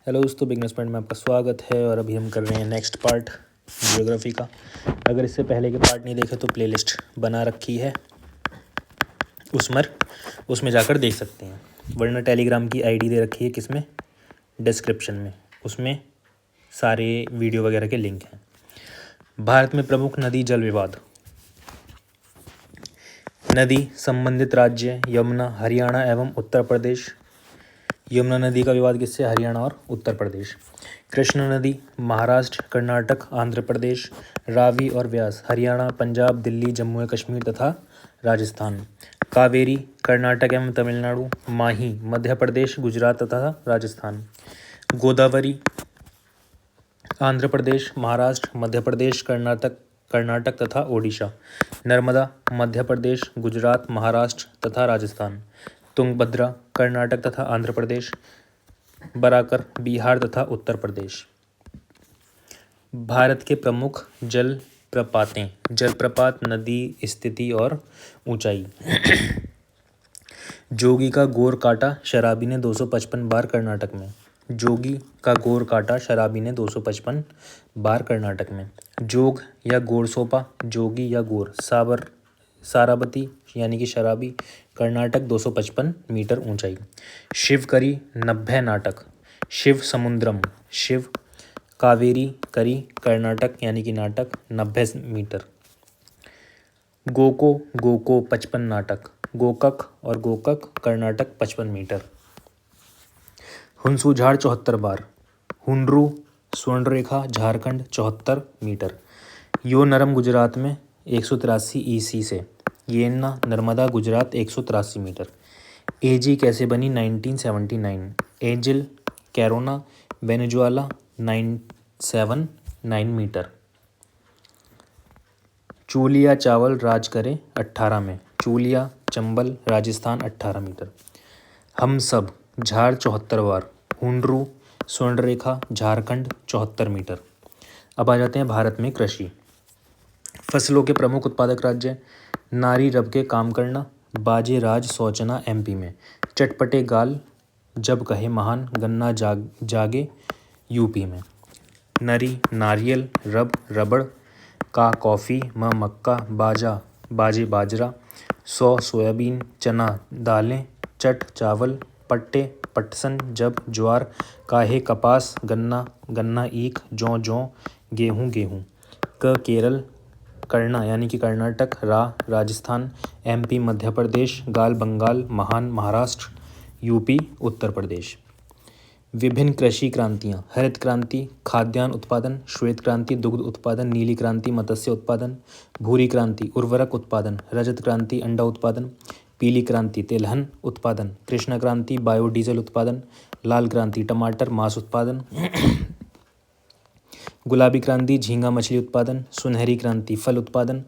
Hello दोस्तों, beginners point में आपका स्वागत है। और अभी हम कर रहे हैं नेक्स्ट पार्ट ज्योग्राफी का। अगर इससे पहले के पार्ट नहीं देखे तो प्लेलिस्ट बना रखी है, उसमें जाकर देख सकते हैं। वरना टेलीग्राम की आईडी दे रखी है किसमें, डिस्क्रिप्शन में, उसमें सारे वीडियो वगैरह के लिंक हैं। भारत में प्रमुख नदी जल विवाद। नदी संबंधित राज्य यमुना, हरियाणा एवं उत्तर प्रदेश। यमुना नदी का विवाद किससे? हरियाणा और उत्तर प्रदेश। कृष्णा नदी महाराष्ट्र, कर्नाटक, आंध्र प्रदेश। रावी और व्यास हरियाणा, पंजाब, दिल्ली, जम्मू एवं कश्मीर तथा राजस्थान। कावेरी कर्नाटक एवं तमिलनाडु। माही मध्य प्रदेश, गुजरात तथा राजस्थान। गोदावरी आंध्र प्रदेश, महाराष्ट्र, मध्य प्रदेश, कर्नाटक तथा ओडिशा। नर्मदा मध्य प्रदेश, गुजरात, महाराष्ट्र तथा राजस्थान। तुंगभद्रा कर्नाटक तथा आंध्र प्रदेश। बराकर बिहार तथा उत्तर प्रदेश। भारत के प्रमुख जलप्रपातें। जलप्रपात, नदी स्थिति और ऊंचाई। जोगी का गोर काटा शराबी ने 255 बार कर्नाटक में। जोगी का गोर काटा शराबी ने 255 बार कर्नाटक में। जोग या गोरसोपा, जोगी या गोर। सारावती यानी कि शराबी, कर्नाटक, 255 मीटर ऊंचाई। शिवकरी 90 नाटक। शिव समुद्रम, शिव कावेरी करी, कर्नाटक यानी कि नाटक, 90 मीटर। गोको 55 नाटक। गोकक और गोकक, कर्नाटक, 55 मीटर। हुंसू झाड़ 74 बार। हुंड्रू स्वर्णरेखा, झारखंड, 74 मीटर। यो नरम गुजरात में 183 ईसी से। येन्ना नर्मदा, गुजरात, 183 मीटर। एजी कैसे बनी? 1979। एंजिल कैरोना, वेनेजुएला, 979 मीटर। चूलिया चावल राज करे 18 में। चूलिया चंबल, राजस्थान, 18 मीटर। हम सब झाड़ 74 बार। हुंड्रू स्वर्णरेखा, झारखंड, 74 मीटर। अब आ जाते हैं भारत में कृषि। फसलों के प्रमुख उत्पादक राज्य। नारी रब के काम करना, बाजे राज सोचना एमपी में। चटपटे गाल जब कहे महान, गन्ना जागे यूपी में। नरी नारियल, रब रबड़, का कॉफ़ी, मक्का, बाजा बाजे बाजरा, सोयाबीन, चना दालें, चट चावल, पट्टे पटसन, जब ज्वार, काहे कपास, गन्ना ईख, जौ गेहूँ क केरल, करना यानी कि कर्नाटक, राजस्थान, एमपी मध्य प्रदेश, गाल बंगाल, महान महाराष्ट्र, यूपी उत्तर प्रदेश। विभिन्न कृषि क्रांतियाँ। हरित क्रांति खाद्यान्न उत्पादन, श्वेत क्रांति दुग्ध उत्पादन, नीली क्रांति मत्स्य उत्पादन, भूरी क्रांति उर्वरक उत्पादन, रजत क्रांति अंडा उत्पादन, पीली क्रांति तिलहन उत्पादन, कृष्ण क्रांति बायोडीजल उत्पादन, लाल क्रांति टमाटर मांस उत्पादन, गुलाबी क्रांति झींगा मछली उत्पादन, सुनहरी क्रांति फल उत्पादन,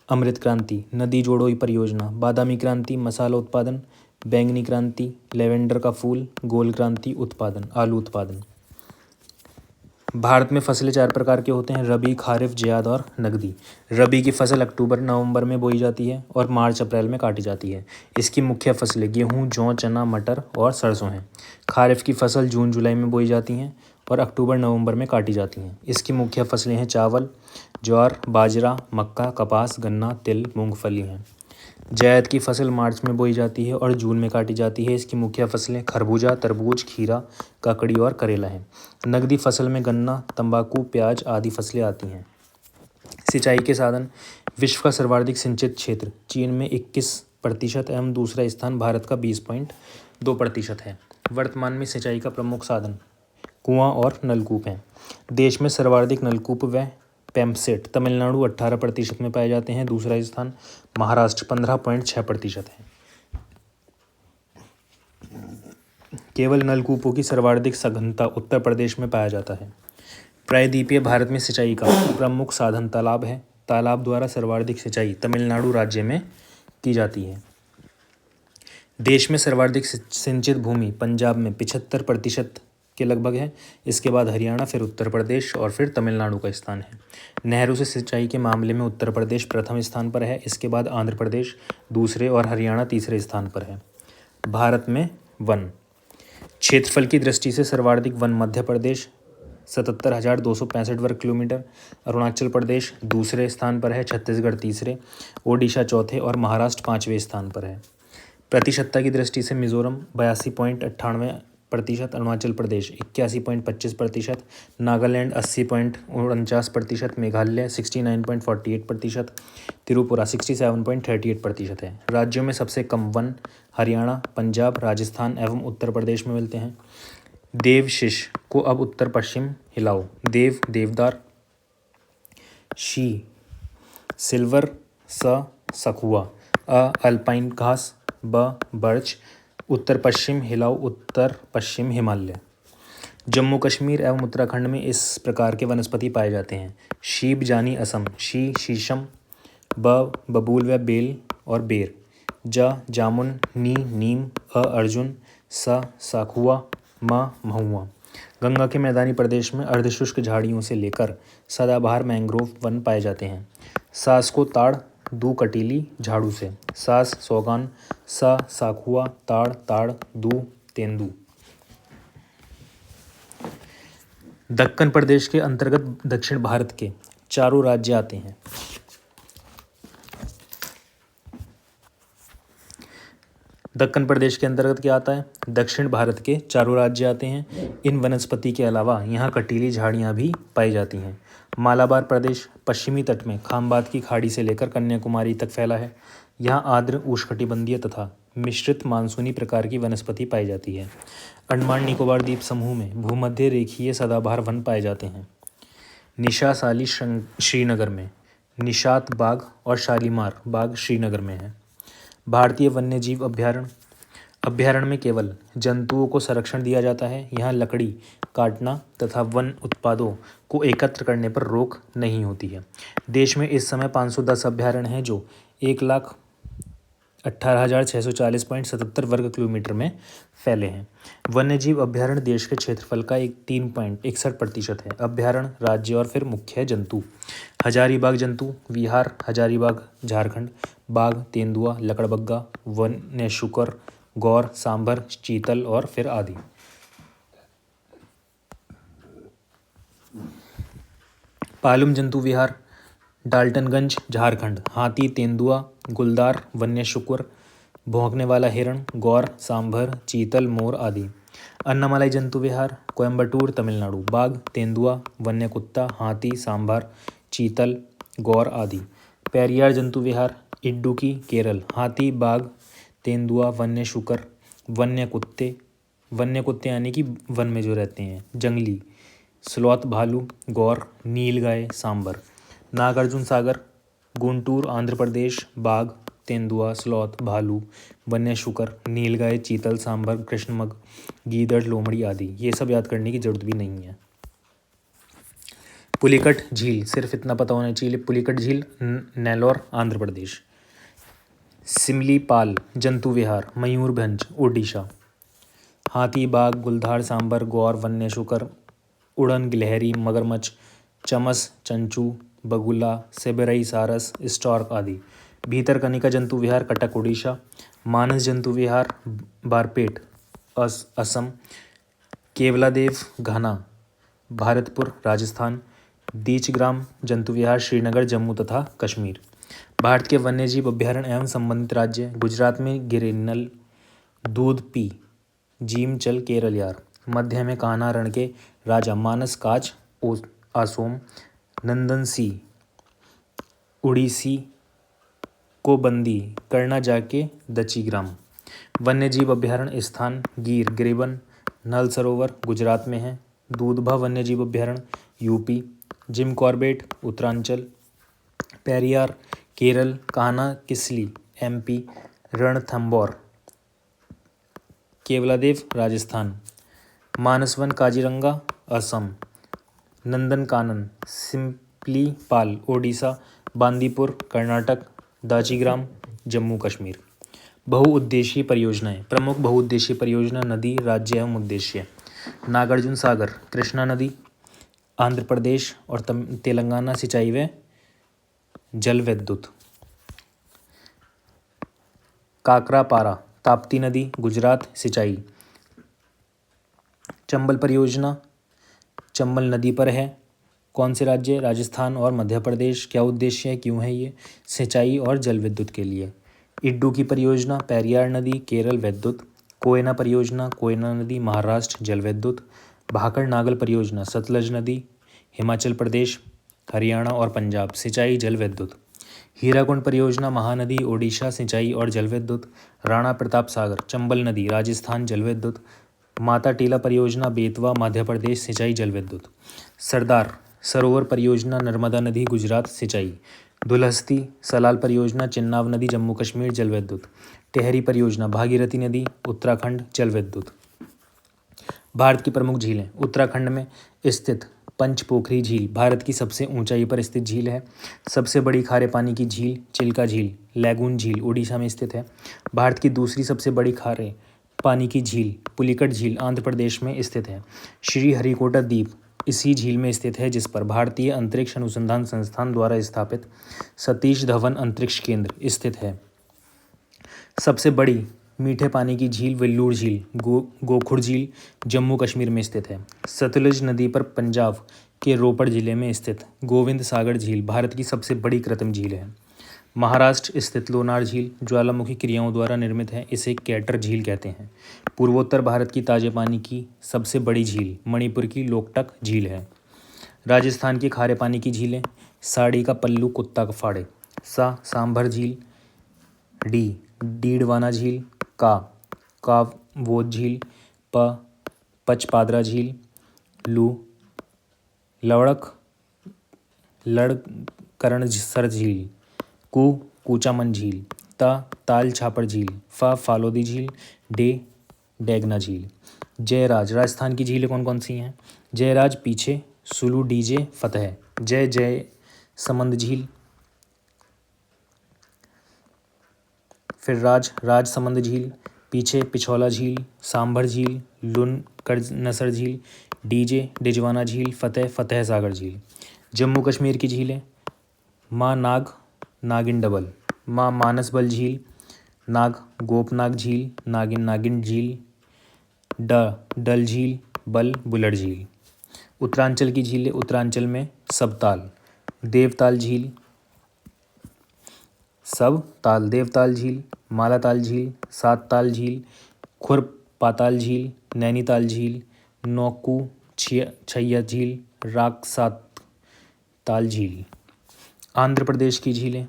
अमृत क्रांति नदी जोड़ोई परियोजना, बादामी क्रांति मसाला उत्पादन, बैंगनी क्रांति लेवेंडर का फूल, गोल क्रांति उत्पादन आलू उत्पादन। भारत में फसलें 4 प्रकार के होते हैं: रबी, खारिफ, ज़ैद और नकदी। रबी की फसल अक्टूबर नवंबर में बोई जाती है और मार्च अप्रैल में काटी जाती है। इसकी मुख्य फसलें गेहूँ, जौ, चना, मटर और सरसों हैं। खारिफ की फसल जून जुलाई में बोई जाती हैं और अक्टूबर नवंबर में काटी जाती हैं। इसकी मुख्य फसलें हैं चावल, ज्वार, बाजरा, मक्का, कपास, गन्ना, तिल, मूंगफली हैं। ज़ैद की फसल मार्च में बोई जाती है और जून में काटी जाती है। इसकी मुख्य फसलें खरबूजा, तरबूज, खीरा, ककड़ी और करेला हैं। नकदी फसल में गन्ना, तंबाकू, प्याज आदि फसलें आती हैं। सिंचाई के साधन। विश्व का सर्वाधिक सिंचित क्षेत्र चीन में 21% एवं दूसरा स्थान भारत का 20.2% है। वर्तमान में सिंचाई का प्रमुख साधन कुआं और नलकूप हैं। देश में सर्वाधिक नलकूप व पंपसेट तमिलनाडु 18% में पाए जाते हैं। दूसरा स्थान महाराष्ट्र 15.6% है। केवल नलकूपों की सर्वाधिक सघनता उत्तर प्रदेश में पाया जाता है। प्रायद्वीपीय भारत में सिंचाई का प्रमुख साधन तालाब है। तालाब द्वारा सर्वाधिक सिंचाई तमिलनाडु राज्य में की जाती है। देश में सर्वाधिक सिंचित भूमि पंजाब में 75% के लगभग है। इसके बाद हरियाणा, फिर उत्तर प्रदेश और फिर तमिलनाडु का स्थान है। नहरों से सिंचाई के मामले में उत्तर प्रदेश प्रथम स्थान पर है। इसके बाद आंध्र प्रदेश दूसरे और हरियाणा तीसरे स्थान पर है। भारत में वन। क्षेत्रफल की दृष्टि से सर्वाधिक वन मध्य प्रदेश 77,265 वर्ग किलोमीटर, अरुणाचल प्रदेश दूसरे स्थान पर है, छत्तीसगढ़ तीसरे, ओडिशा चौथे और महाराष्ट्र पाँचवें स्थान पर है। प्रतिशतता की दृष्टि से मिजोरम 82.98%, अरुणाचल प्रदेश 81.25%, नागालैंड 80.49%, मेघालय 69.48%, त्रिपुरा 67.38% है। राज्यों में सबसे कम वन हरियाणा, पंजाब, राजस्थान एवं उत्तर प्रदेश में मिलते हैं। देवशिश को अब उत्तर पश्चिम हिलाओ। देव देवदार, शी सिल्वर, सखुआ, अल्पाइन घास, बर्च। उत्तर पश्चिम हिलाओ, उत्तर पश्चिम हिमालय। जम्मू कश्मीर एवं उत्तराखंड में इस प्रकार के वनस्पति पाए जाते हैं। शीब जानी असम, शीशम, बबूल व बेल और बेर, जामुन, नीम, अर्जुन, साखुआ, महुआ। गंगा के मैदानी प्रदेश में अर्धशुष्क झाड़ियों से लेकर सदाबहार मैंग्रोव वन पाए जाते हैं। सास को ताड़, दू कटीली झाड़ू से, सास सौगान, साखुआ, ताड़, दू तेंदू। दक्कन प्रदेश के अंतर्गत दक्षिण भारत के चारों राज्य आते हैं। दक्कन प्रदेश के अंतर्गत क्या आता है? दक्षिण भारत के चारों राज्य आते हैं। इन वनस्पति के अलावा यहाँ कटीली झाड़ियाँ भी पाई जाती हैं। मालाबार प्रदेश पश्चिमी तट में खामबात की खाड़ी से लेकर कन्याकुमारी तक फैला है। यहाँ आर्द्र उष्णकटिबंधीय तथा मिश्रित मानसूनी प्रकार की वनस्पति पाई जाती है। अंडमान निकोबार द्वीप समूह में भूमध्य रेखीय सदाबहार वन पाए जाते हैं। निशासाली श्रीनगर में, निशात बाग और शालीमार बाग श्रीनगर में है। भारतीय वन्यजीव अभ्यारण्य में केवल जंतुओं को संरक्षण दिया जाता है। यहाँ लकड़ी काटना तथा वन उत्पादों को एकत्र करने पर रोक नहीं होती है। देश में इस समय 510 अभ्यारण्य हैं जो 1,18,640.77 वर्ग किलोमीटर में फैले हैं। वन्यजीव अभ्यारण्य देश के क्षेत्रफल का 3.61% है। अभ्यारण्य, राज्य और फिर मुख्य जंतु। हजारीबाग जंतु विहार, हजारीबाग झारखंड, बाघ, तेंदुआ, लकड़बग्गा, वन्य शुकर, गौर, सांभर, चीतल और फिर आदि। पालुम जंतु विहार, डाल्टनगंज झारखंड, हाथी, तेंदुआ, गुलदार, वन्य शुकर, भौंकने वाला हिरण, गौर, सांभर, चीतल, मोर आदि। अन्नामलाई जंतु विहार, कोयम्बटूर तमिलनाडु, बाघ, तेंदुआ, वन्य कुत्ता, हाथी, सांभर, चीतल, गौर आदि। पेरियार जंतु विहार, इडुक्की केरल, हाथी, बाघ, तेंदुआ, वन्य शुकर, वन्य कुत्ते यानी कि वन में जो रहते हैं, जंगली, स्लॉथ, भालू, गौर, नीलगाय, सांबर। नागार्जुन सागर, गुंटूर आंध्र प्रदेश, बाघ, तेंदुआ, स्लॉथ, भालू, वन्य शुकर, नीलगाय, चीतल, सांबर, कृष्णमृग, गीदड़, लोमड़ी आदि। ये सब याद करने की जरूरत भी नहीं है। पुलिकट झील, सिर्फ इतना पता होना चाहिए, पुलिकट झील नेल्लोर आंध्र प्रदेश। सिमलीपाल जंतु विहार, मयूरभंज ओडिशा, हाथी, बाघ, गुलदार, सांबर, गौर, वन्य शुकर, उड़न गिलहरी, मगरमच्छ, चमस, चंचू, बगुला, सेबरई, सारस, स्टॉर्क आदि। भीतरकनिका जंतु विहार, कटक ओडिशा। मानस जंतु विहार, बारपेट असम। केवलादेव घाना, भारतपुर राजस्थान। दीचग्राम जंतु विहार, श्रीनगर, जम्मू तथा कश्मीर। भारत के वन्यजीव अभ्यारण्य एवं संबंधित राज्य, गुजरात में गिरेनल, दूधपी, जीमचल, केरल यार। मध्य में कान्हा रण के राजा, मानस, काच, असोम, नंदनसी, उड़ीसी, कोबंदी, करना जाके, दचीग्राम। वन्यजीव अभ्यारण्य स्थान, गिर, गिरिबन, नल सरोवर गुजरात में है। दूधभा वन्यजीव अभ्यारण्य UP. Jim Corbett Uttaranchal. Periyar Kerala. Kanha Kisli MP. Ranthambore Keoladeo Rajasthan. मानसवन काजीरंगा असम। नंदनकानन सिम्पलीपाल ओडिशा। बांदीपुर कर्नाटक। दाचीग्राम जम्मू कश्मीर। बहुउद्देशीय परियोजनाएं, प्रमुख बहुउद्देशीय परियोजना, नदी, राज्य एवं उद्देश्य। नागार्जुन सागर, कृष्णा नदी, आंध्र प्रदेश और तेलंगाना, सिंचाई व जल विद्युत। काकरापारा, ताप्ती नदी, गुजरात, सिंचाई। चंबल परियोजना चंबल नदी पर है। कौन से राज्य? राजस्थान और मध्य प्रदेश। क्या उद्देश्य है, क्यों है ये? सिंचाई और जल विद्युत के लिए। इड्डू की परियोजना पेरियार नदी, केरल, विद्युत। कोयना परियोजना कोयना नदी, महाराष्ट्र, जल विद्युत। भाखड़ नागल परियोजना सतलज नदी, हिमाचल प्रदेश, हरियाणा और पंजाब, सिंचाई जल विद्युत। हीराकुंड परियोजना महानदी, ओडिशा, सिंचाई और जल विद्युत। राणा प्रताप सागर चंबल नदी, राजस्थान, जल विद्युत। माता टीला परियोजना बेतवा, मध्य प्रदेश, सिंचाई जल विद्युत। सरदार सरोवर परियोजना नर्मदा नदी, गुजरात, सिंचाई। दुलहस्ती सलाल परियोजना चिन्नाव नदी, जम्मू कश्मीर, जल विद्युत। टेहरी परियोजना भागीरथी नदी, उत्तराखंड, जल विद्युत। भारत की प्रमुख झीलें। उत्तराखंड में स्थित पंचपोखरी झील भारत की सबसे ऊंचाई पर स्थित झील है। सबसे बड़ी खारे पानी की झील चिल्का झील, लैगून झील, उड़ीसा में स्थित है। भारत की दूसरी सबसे बड़ी खारे पानी की झील पुलिकट झील आंध्र प्रदेश में स्थित है। श्रीहरिकोटा द्वीप इसी झील में स्थित है, जिस पर भारतीय अंतरिक्ष अनुसंधान संस्थान द्वारा स्थापित सतीश धवन अंतरिक्ष केंद्र स्थित है। सबसे बड़ी मीठे पानी की झील वेल्लूर झील, गोखुर झील, जम्मू कश्मीर में स्थित है। सतलुज नदी पर पंजाब के रोपड़ जिले में स्थित गोविंद सागर झील भारत की सबसे बड़ी कृत्रिम झील है। महाराष्ट्र स्थित लोनार झील ज्वालामुखी क्रियाओं द्वारा निर्मित है, इसे कैटर झील कहते हैं। पूर्वोत्तर भारत की ताजे पानी की सबसे बड़ी झील मणिपुर की लोकटक झील है। राजस्थान की खारे पानी की झीलें साड़ी का पल्लू, कुत्ता का फाड़े। सांभर झील। डी डीडवाना झील। कावोद झील। पचपादरा झील। लवड़क लड़करणसर झील। कूचामन झील। ताल छापर झील। फालोदी झील। डेगना झील। जयराज राजस्थान की झीलें कौन कौन सी हैं? जयराज पीछे, सुलू, डीजे, फतेह। जय समंद झील। फिर राजसमंद झील, पीछे पिछौला झील, सांभर झील, लुनकरनसर झील, डीजे डिजवाना झील, फतेह सागर झील। जम्मू कश्मीर की झीलें माँ नाग नागिन डबल, माँ मानसबल झील, नाग गोपनाग झील, नागिन झील, डल झील, बल बुलर झील। उत्तरांचल की झीलें उत्तरांचल में सबताल, देवताल झील, देवताल झील, मालाताल झील, सातताल झील, खुरपाताल झील, नैनीताल झील, नौकू छैया झील, राकसात ताल झील। आंध्र प्रदेश की झीलें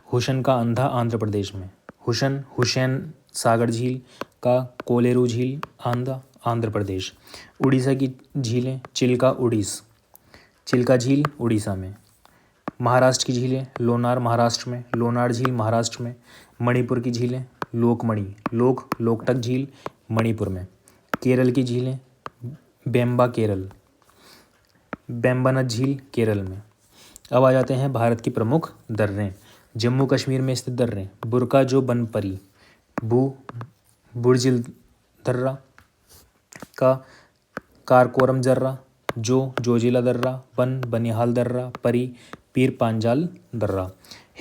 हुशन का अंधा आंध्र प्रदेश में, हुसैन सागर झील का कोलेरू झील आंध्र प्रदेश। उड़ीसा की झीलें चिल्का झील उड़ीसा में। महाराष्ट्र की झीलें लोनार महाराष्ट्र में, लोनार झील महाराष्ट्र में। मणिपुर की झीलें लोकटक झील मणिपुर में। केरल की झीलें बेम्बानद झील केरल में। अब आ जाते हैं भारत की प्रमुख दर्रें। जम्मू कश्मीर में स्थित दर्रें बुरका जो बनपरी, बुर्जिल दर्रा, कारकोरम दर्रा, जोजिला दर्रा, बनिहाल दर्रा, पीर पांजाल दर्रा।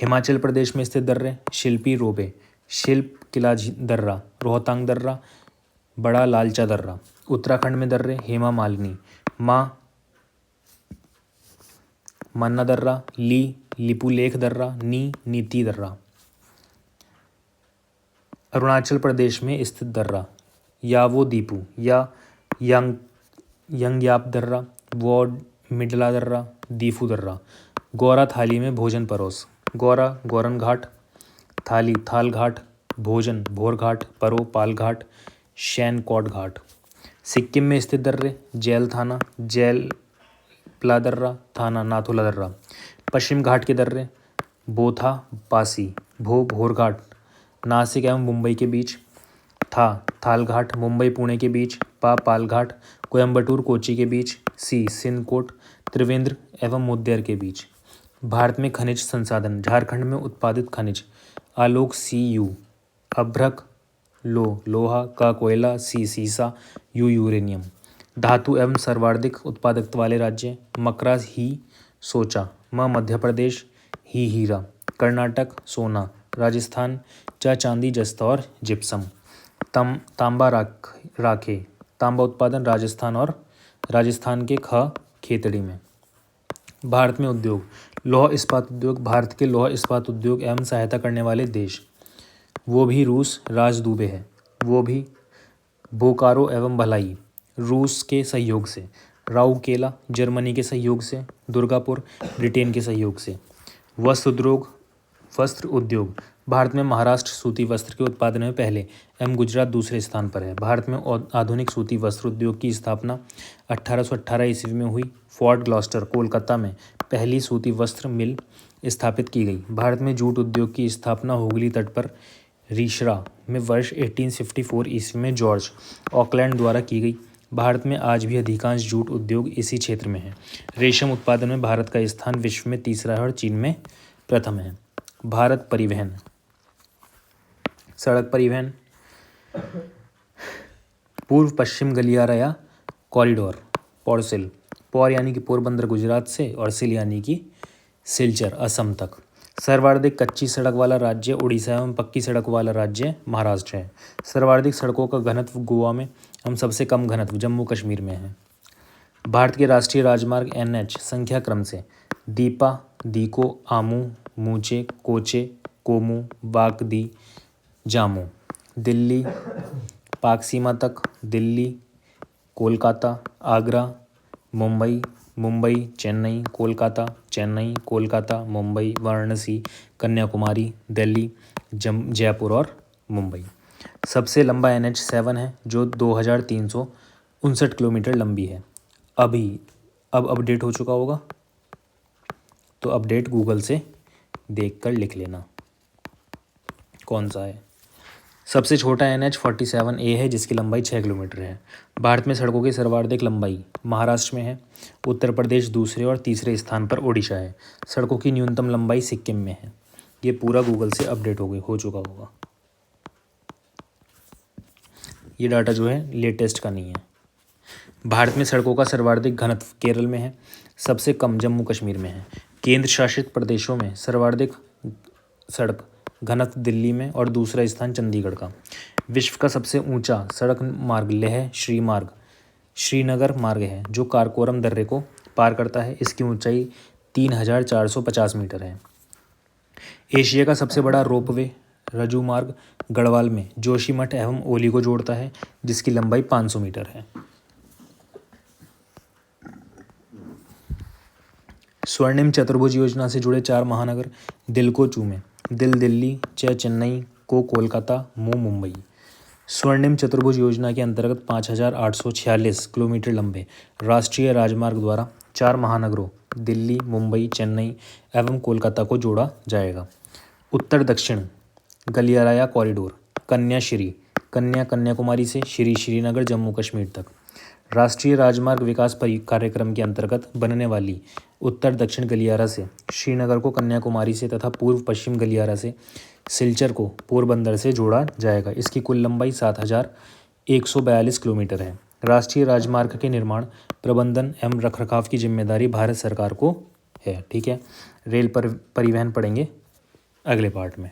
हिमाचल प्रदेश में स्थित दर्रे शिल्पी रोबे, शिल्प किला दर्रा, रोहतांग दर्रा, बड़ा लालचा दर्रा। उत्तराखंड में दर्रे हेमा मालिनी, मन्ना दर्रा, लिपुलेख दर्रा, नीति दर्रा। अरुणाचल प्रदेश में स्थित दर्रा यावो दीपू या यंगयाप दर्रा, वॉड मिडला दर्रा, दीफू दर्रा। गौरा थाली में भोजन परोस, गौरन घाट, थाली थाल घाट, भोजन भोर घाट, परो पाल घाट, शैनकॉट घाट। सिक्किम में स्थित दर्रे जैल थाना, जैलप्ला दर्रा, थाना नाथुला दर्रा। पश्चिम घाट के दर्रे बोथा पासी, भोर घाट, नासिक एवं मुंबई के बीच, थाल घाट, मुंबई पुणे के बीच, पाल घाट, कोयम्बटूर कोच्चि के बीच, सिनकोट, त्रिवेंद्र एवं मुद्देर के बीच। भारत में खनिज संसाधन। झारखंड में उत्पादित खनिज आलोक Cu, अभ्रक लोहा, का कोयला सीसा, यूरेनियम। धातु एवं सर्वाधिक उत्पादकता वाले राज्य मकरा सोचा, मध्य प्रदेश हीरा, कर्नाटक सोना, राजस्थान चांदी जस्ता और जिप्सम। तांबा राखे तांबा उत्पादन राजस्थान के खेतड़ी में। भारत में उद्योग, लौह इस्पात उद्योग। भारत के लौह इस्पात उद्योग एवं सहायता करने वाले देश, वो भी रूस, राजदूबे है, वो भी बोकारो एवं भिलाई रूस के सहयोग से, राउरकेला जर्मनी के सहयोग से, दुर्गापुर ब्रिटेन के सहयोग से। वस्त्र उद्योग, भारत में महाराष्ट्र सूती वस्त्र के उत्पादन में पहले एवं गुजरात दूसरे स्थान पर है। भारत में आधुनिक सूती वस्त्र उद्योग की स्थापना 1818 ईस्वी में हुई। फोर्ट ग्लॉस्टर कोलकाता में पहली सूती वस्त्र मिल स्थापित की गई। भारत में जूट उद्योग की स्थापना हुगली तट पर रीशरा में वर्ष 1854 ईस्वी में जॉर्ज ऑकलैंड द्वारा की गई। भारत में आज भी अधिकांश जूट उद्योग इसी क्षेत्र में है। रेशम उत्पादन में भारत का स्थान विश्व में तीसरा है और चीन में प्रथम है। भारत परिवहन, सड़क परिवहन, पूर्व पश्चिम गलियारा या कॉरिडोर, पॉरसिल, पौर यानी कि पोरबंदर गुजरात से और सिल यानी कि सिलचर असम तक। सर्वाधिक कच्ची सड़क वाला राज्य उड़ीसा एवं पक्की सड़क वाला राज्य महाराष्ट्र है। सर्वाधिक सड़कों का घनत्व गोवा में एवं सबसे कम घनत्व जम्मू कश्मीर में है। भारत के राष्ट्रीय राजमार्ग NH संख्या क्रम से दीपा, दीको, आमू, मूचे, कोचे, कोमू, बागदी, जामू। दिल्ली पाक सीमा तक, दिल्ली, कोलकाता, आगरा, मुंबई, मुंबई, चेन्नई, कोलकाता, चेन्नई, कोलकाता, मुंबई, वाराणसी, कन्याकुमारी, दिल्ली, जयपुर और मुंबई। सबसे लंबा NH 7 है जो 2359 किलोमीटर लंबी है। अब अपडेट हो चुका होगा, तो अपडेट गूगल से देखकर लिख लेना कौन सा है। सबसे छोटा NH 47A है जिसकी लंबाई 6 किलोमीटर है। भारत में सड़कों की सर्वाधिक लंबाई महाराष्ट्र में है, उत्तर प्रदेश दूसरे और तीसरे स्थान पर ओडिशा है। सड़कों की न्यूनतम लंबाई सिक्किम में है। ये पूरा गूगल से अपडेट हो चुका होगा। ये डाटा जो है लेटेस्ट का नहीं है। भारत में सड़कों का सर्वाधिक घनत्व केरल में है, सबसे कम जम्मू कश्मीर में है। केंद्र शासित प्रदेशों में सर्वाधिक सड़क घनत्व दिल्ली में और दूसरा स्थान चंडीगढ़ का। विश्व का सबसे ऊंचा सड़क मार्ग लेह श्रीनगर मार्ग है जो काराकोरम दर्रे को पार करता है। इसकी ऊंचाई 3450 मीटर है। एशिया का सबसे बड़ा रोपवे रजू मार्ग गढ़वाल में जोशीमठ एवं ओली को जोड़ता है जिसकी लंबाई 500 मीटर है। स्वर्णिम चतुर्भुज योजना से जुड़े 4 महानगर दिल को चूमे, दिल दिल्ली, चेन्नई, को कोलकाता, मुंबई। स्वर्णिम चतुर्भुज योजना के अंतर्गत 5846 किलोमीटर लंबे राष्ट्रीय राजमार्ग द्वारा 4 महानगरों दिल्ली, मुंबई, चेन्नई एवं कोलकाता को जोड़ा जाएगा। उत्तर दक्षिण गलियारा कॉरिडोर कन्याकुमारी से श्रीनगर जम्मू कश्मीर तक। राष्ट्रीय राजमार्ग विकास कार्यक्रम के अंतर्गत बनने वाली उत्तर दक्षिण गलियारा से श्रीनगर को कन्याकुमारी से तथा पूर्व पश्चिम गलियारा से सिलचर को पोरबंदर से जोड़ा जाएगा। इसकी कुल लंबाई 7142 किलोमीटर है। राष्ट्रीय राजमार्ग के निर्माण, प्रबंधन एवं रखरखाव की जिम्मेदारी भारत सरकार को है। ठीक है, रेल परिवहन पढ़ेंगे अगले पार्ट में।